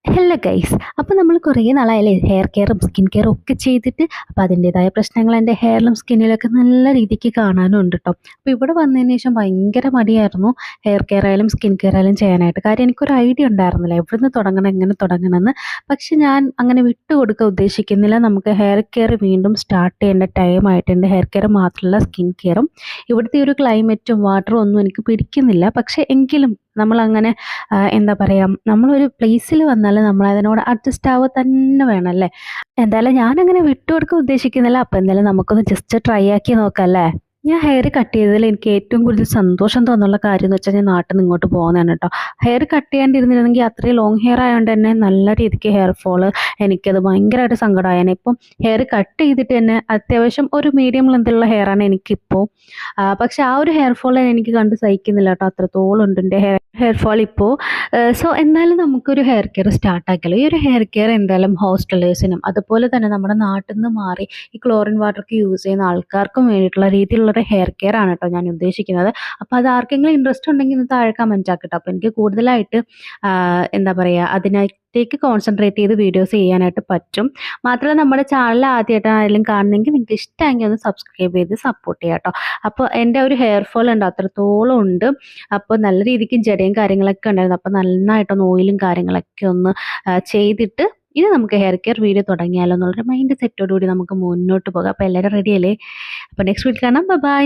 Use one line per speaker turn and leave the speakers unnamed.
Hello guys, അപ്പോൾ നമ്മൾ കുറേ നാളായല്ലേ ഹെയർ കെയറും സ്കിൻ കെയറും ഒക്കെ ചെയ്തിട്ട്. അപ്പോൾ അതിൻ്റേതായ പ്രശ്നങ്ങൾ എൻ്റെ ഹെയറിലും സ്കിന്നിലൊക്കെ നല്ല രീതിക്ക് കാണാനും ഉണ്ട് കേട്ടോ. അപ്പോൾ ഇവിടെ വന്നതിന് ശേഷം ഭയങ്കര മടിയായിരുന്നു ഹെയർ കെയർ ആയാലും സ്കിൻ കെയർ ആയാലും ചെയ്യാനായിട്ട്. കാര്യം എനിക്കൊരു ഐഡിയ ഉണ്ടായിരുന്നില്ല എവിടുന്ന് തുടങ്ങണം, എങ്ങനെ തുടങ്ങണമെന്ന്. പക്ഷെ ഞാൻ അങ്ങനെ വിട്ടുകൊടുക്കാൻ ഉദ്ദേശിക്കുന്നില്ല. നമുക്ക് ഹെയർ കെയർ വീണ്ടും സ്റ്റാർട്ട് ചെയ്യേണ്ട ടൈം ആയിട്ടുണ്ട്. ഹെയർ കെയർ മാത്രമല്ല, സ്കിൻ കെയറും. ഇവിടുത്തെ ഒരു ക്ലൈമറ്റും വാട്ടറും ഒന്നും എനിക്ക് പിടിക്കുന്നില്ല. പക്ഷേ എങ്കിലും നമ്മളങ്ങനെ എന്താ പറയുക, നമ്മളൊരു പ്ലേസിൽ വന്നാൽ നമ്മളതിനോട് അഡ്ജസ്റ്റ് ആവുക തന്നെ വേണം അല്ലേ. എന്തായാലും ഞാനങ്ങനെ വിട്ടുകൊടുക്കാൻ ഉദ്ദേശിക്കുന്നില്ല. അപ്പോൾ എന്തായാലും നമുക്കൊന്ന് ജസ്റ്റ് ട്രൈ ആക്കി നോക്കാം അല്ലേ. ഞാൻ ഹെയർ കട്ട് ചെയ്തതിൽ എനിക്ക് ഏറ്റവും കൂടുതൽ സന്തോഷം തോന്നുന്ന കാര്യം എന്ന് വെച്ചാൽ ഞാൻ നാട്ടിൽ നിന്ന് ഇങ്ങോട്ട് പോകുന്നതാണ് കേട്ടോ. ഹെയർ കട്ട് ചെയ്യാണ്ടിരുന്നിരുന്നെങ്കിൽ അത്രയും ലോങ് ഹെയർ ആയതുകൊണ്ട് തന്നെ നല്ല രീതിക്ക് ഹെയർ ഫോള് എനിക്കത് ഭയങ്കരമായിട്ട് സങ്കടമായേനെ. ഇപ്പം ഹെയർ കട്ട് ചെയ്തിട്ട് തന്നെ അത്യാവശ്യം ഒരു മീഡിയം ലെങ്തിലുള്ള ഹെയറാണ് എനിക്കിപ്പോൾ. പക്ഷെ ആ ഒരു ഹെയർ ഫോൾ എനിക്ക് കണ്ട് സഹിക്കുന്നില്ല കേട്ടോ. അത്രത്തോളം ഉണ്ട് എൻ്റെ ഹെയർ ഫോൾ ഇപ്പോൾ. സോ എന്തായാലും നമുക്കൊരു ഹെയർ കെയർ സ്റ്റാർട്ട് ആക്കിയല്ലോ. ഈ ഒരു ഹെയർ കെയർ എന്തായാലും ഹോസ്റ്റലേഴ്സിനും അതുപോലെ തന്നെ നമ്മുടെ നാട്ടിൽ നിന്ന് മാറി ഈ ക്ലോറിൻ വാട്ടറൊക്കെ യൂസ് ചെയ്യുന്ന ആൾക്കാർക്കും വേണ്ടിയിട്ടുള്ള രീതിയിലുള്ളൊരു ഹെയർ കെയർ ആണ് കേട്ടോ ഞാൻ ഉദ്ദേശിക്കുന്നത്. അപ്പോൾ അത് ആർക്കെങ്കിലും ഇൻട്രസ്റ്റ് ഉണ്ടെങ്കിൽ ഇന്ന് താഴെ കമൻറ്റ് ആക്കട്ടോ. അപ്പോൾ എനിക്ക് കൂടുതലായിട്ട് എന്താ പറയുക, അതിനകത്തേക്ക് കോൺസെൻട്രേറ്റ് ചെയ്ത് വീഡിയോസ് ചെയ്യാനായിട്ട് പറ്റും. മാത്രമല്ല നമ്മുടെ ചാനൽ ആദ്യമായിട്ടാണ് ആരെങ്കിലും കാണണമെങ്കിൽ നിങ്ങൾക്ക് ഇഷ്ടമെങ്കിൽ ഒന്ന് സബ്സ്ക്രൈബ് ചെയ്ത് സപ്പോർട്ട് ചെയ്യാം കേട്ടോ. അപ്പോൾ എൻ്റെ ഒരു ഹെയർ ഫോൾ ഉണ്ട്, അത്രത്തോളം ഉണ്ട്. അപ്പോൾ നല്ല രീതിക്ക് ജടയും കാര്യങ്ങളൊക്കെ ഉണ്ടായിരുന്നു. അപ്പോൾ നന്നായിട്ടൊന്ന് ഓയിലും കാര്യങ്ങളൊക്കെ ഒന്ന് ചെയ്തിട്ട് ഇനി നമുക്ക് ഹെയർ കെയർ വീഡിയോ തുടങ്ങിയാലോ എന്നുള്ളൊരു മൈൻഡ് സെറ്റോടുകൂടി നമുക്ക് മുന്നോട്ട് പോകാം. അപ്പോൾ എല്ലാവരും റെഡിയല്ലേ? അപ്പോൾ നെക്സ്റ്റ് വീഡിയോ കാണാം. ബൈ.